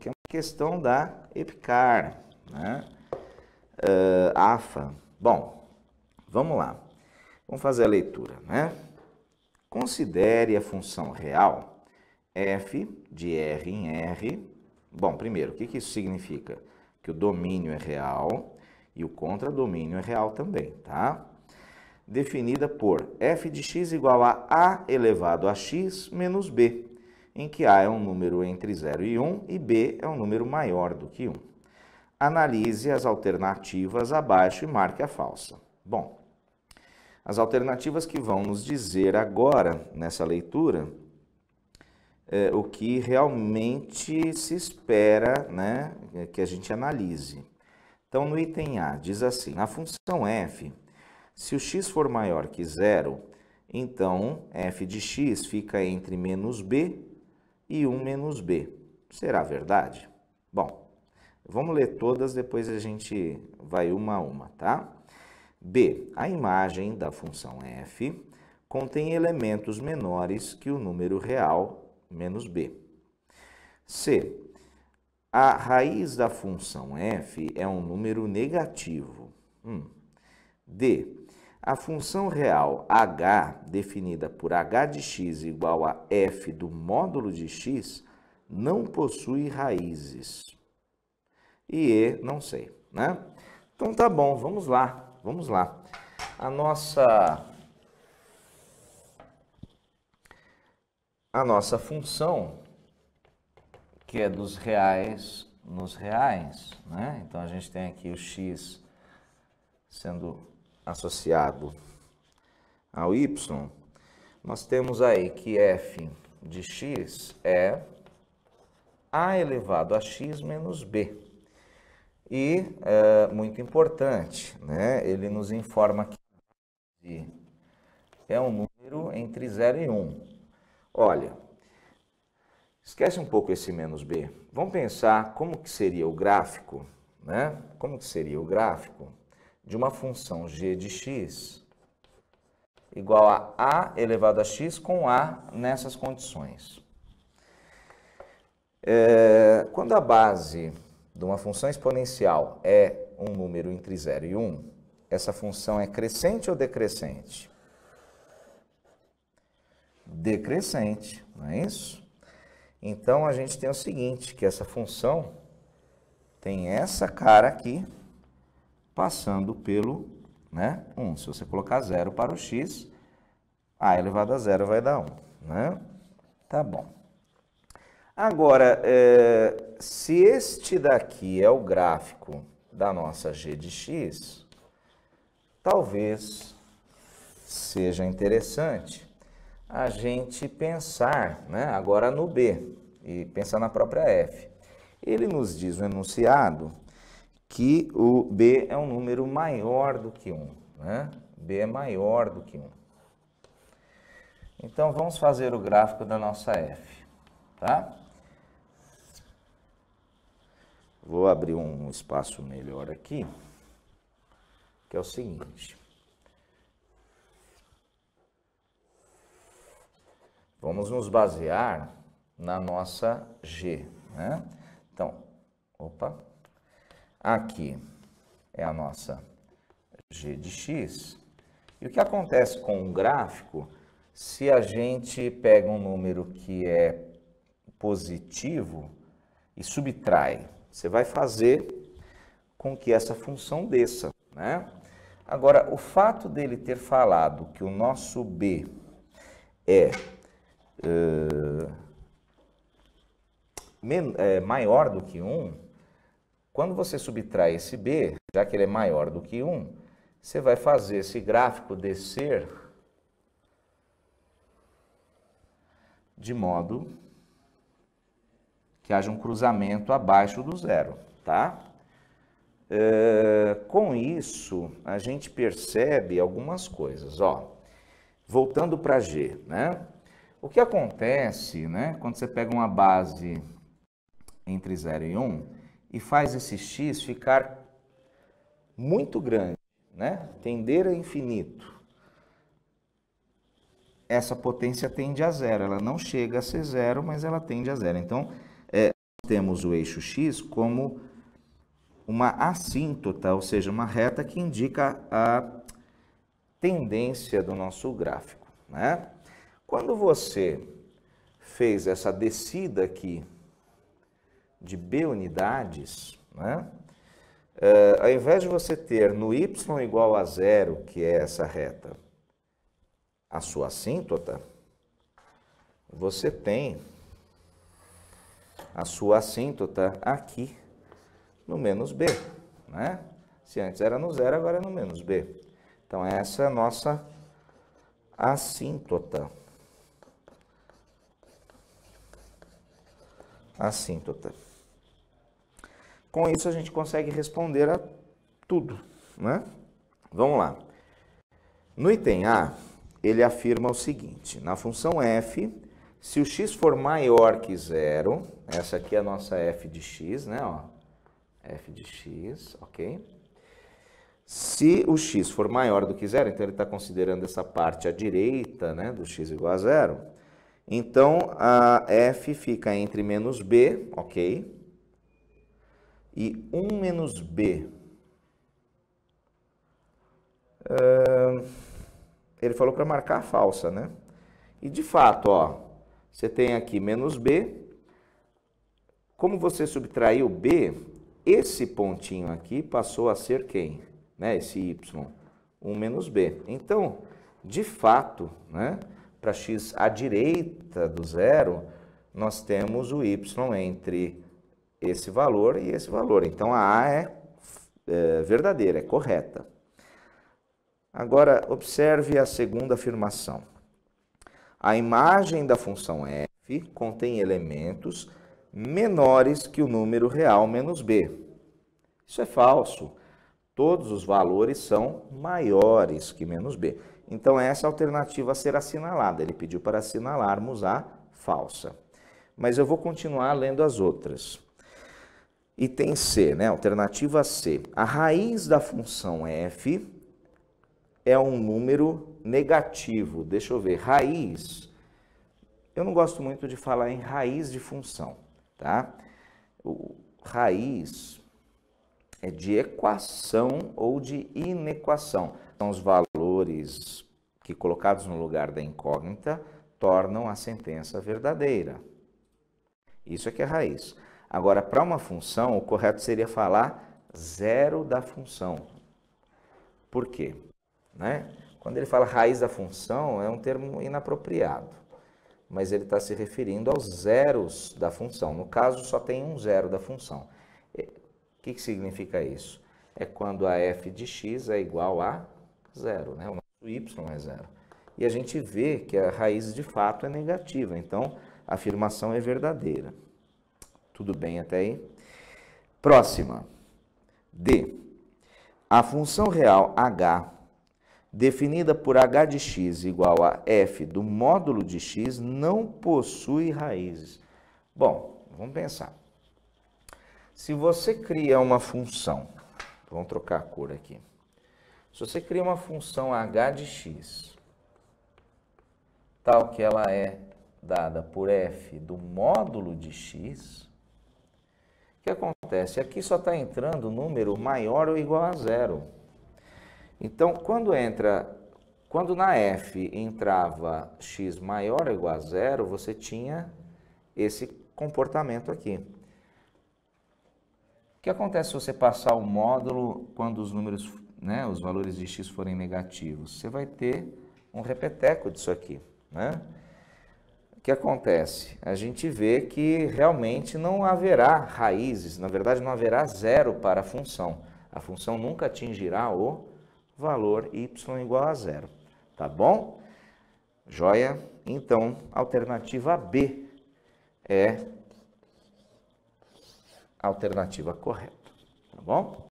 que é uma questão da EPICAR, né? AFA. Bom, vamos lá. Vamos fazer a leitura, né? Considere a função real f de R em R. Bom, primeiro, o que isso significa? Que o domínio é real e o contradomínio é real também, tá? Definida por f de x igual a elevado a x menos b, em que a é um número entre 0 e 1 e b é um número maior do que 1. Analise as alternativas abaixo e marque a falsa. Bom, as alternativas que vão nos dizer agora, nessa leitura, o que realmente se espera, né, que a gente analise. Então, no item A, diz assim, a função f, se o x for maior que 0, então f de x fica entre menos b e 1 menos b. Será verdade? Bom, vamos ler todas, depois a gente vai uma a uma, tá? B. A imagem da função f contém elementos menores que o número real menos b. C. A raiz da função f é um número negativo. D. A função real h, definida por h de x igual a f do módulo de x, não possui raízes. E E, não sei, né? Então tá bom, vamos lá. Vamos lá. A nossa função, que é dos reais nos reais, né? Então a gente tem aqui o x sendo associado ao y. Nós temos aí que f de x é a elevado a x menos b. E, muito importante, né? Ele nos informa que é um número entre 0 e 1. Olha, esquece um pouco esse menos b. Vamos pensar como que seria o gráfico, né? Como que seria o gráfico de uma função g de x igual a elevado a x com a nessas condições. Quando a base de uma função exponencial é um número entre 0 e 1, essa função é crescente ou decrescente? Decrescente, não é isso? Então, a gente tem o seguinte, que essa função tem essa cara aqui, passando pelo 1. Se você colocar 0 para o x, a elevado a 0 vai dar 1, né? Tá bom. Agora, se este daqui é o gráfico da nossa g de x, talvez seja interessante a gente pensar, né, agora no b e pensar na própria f. Ele nos diz no enunciado que o b é um número maior do que 1, né? b é maior do que 1. Então, vamos fazer o gráfico da nossa f, tá? Vou abrir um espaço melhor aqui, que é o seguinte. Vamos nos basear na nossa g, né? Então, aqui é a nossa g de x. E o que acontece com um gráfico, se a gente pega um número que é positivo e subtrai? Você vai fazer com que essa função desça, né? Agora, o fato dele ter falado que o nosso b é maior do que 1, quando você subtrai esse b, já que ele é maior do que 1, você vai fazer esse gráfico descer de modo que haja um cruzamento abaixo do 0, tá? Com isso, a gente percebe algumas coisas, ó. Voltando para G, né? O que acontece, né, quando você pega uma base entre 0 e 1 e faz esse x ficar muito grande, né? Tender a infinito. Essa potência tende a 0, ela não chega a ser 0, mas ela tende a 0. Então, temos o eixo x como uma assíntota, ou seja, uma reta que indica a tendência do nosso gráfico, né? Quando você fez essa descida aqui de b unidades, né? Ao invés de você ter no y igual a 0, que é essa reta, a sua assíntota, você tem a sua assíntota aqui no menos b, né? Se antes era no 0, agora é no menos b. Então, essa é a nossa assíntota. Assíntota. Com isso, a gente consegue responder a tudo, né? Vamos lá. No item A, ele afirma o seguinte: na função f, se o x for maior que 0, essa aqui é a nossa f de x, né? Ó, f de x, ok? Se o x for maior do que 0, então ele está considerando essa parte à direita, né, do x igual a 0, então a f fica entre menos b, ok? E 1 menos b. Ele falou para marcar a falsa, né? E de fato, ó, você tem aqui menos b. Como você subtraiu b, esse pontinho aqui passou a ser quem? Né? Esse y, 1 menos b. Então, de fato, né, para x à direita do 0, nós temos o y entre esse valor e esse valor. Então, a A é verdadeira, é correta. Agora, observe a segunda afirmação. A imagem da função f contém elementos menores que o número real menos b. Isso é falso. Todos os valores são maiores que menos b. Então, essa é a alternativa a ser assinalada. Ele pediu para assinalarmos a falsa. Mas eu vou continuar lendo as outras. Item C, né? Alternativa C. A raiz da função f é um número negativo. Deixa eu ver. Raiz. Eu não gosto muito de falar em raiz de função, tá? Raiz é de equação ou de inequação. São os valores que, colocados no lugar da incógnita, tornam a sentença verdadeira. Isso é que é raiz. Agora, para uma função, o correto seria falar zero da função. Por quê? Né? Quando ele fala raiz da função, é um termo inapropriado. Mas ele está se referindo aos zeros da função. No caso, só tem um zero da função. O que significa isso? É quando a f de x é igual a zero, né? O nosso y é zero. E a gente vê que a raiz de fato é negativa, então a afirmação é verdadeira. Tudo bem até aí? Próxima. D. A função real h, definida por h de x igual a f do módulo de x, não possui raízes. Bom, vamos pensar. Se você cria uma função, vamos trocar a cor aqui. Se você cria uma função h de x, tal que ela é dada por f do módulo de x, o que acontece? Aqui só está entrando o número maior ou igual a zero. Então, quando na f entrava x maior ou igual a zero, você tinha esse comportamento aqui. O que acontece se você passar o módulo quando os números, né, os valores de x forem negativos? Você vai ter um repeteco disso aqui, né? O que acontece? A gente vê que realmente não haverá raízes, na verdade não haverá zero para a função. A função nunca atingirá o valor y igual a zero. Tá bom? Joia? Então, a alternativa B é a alternativa correta. Tá bom?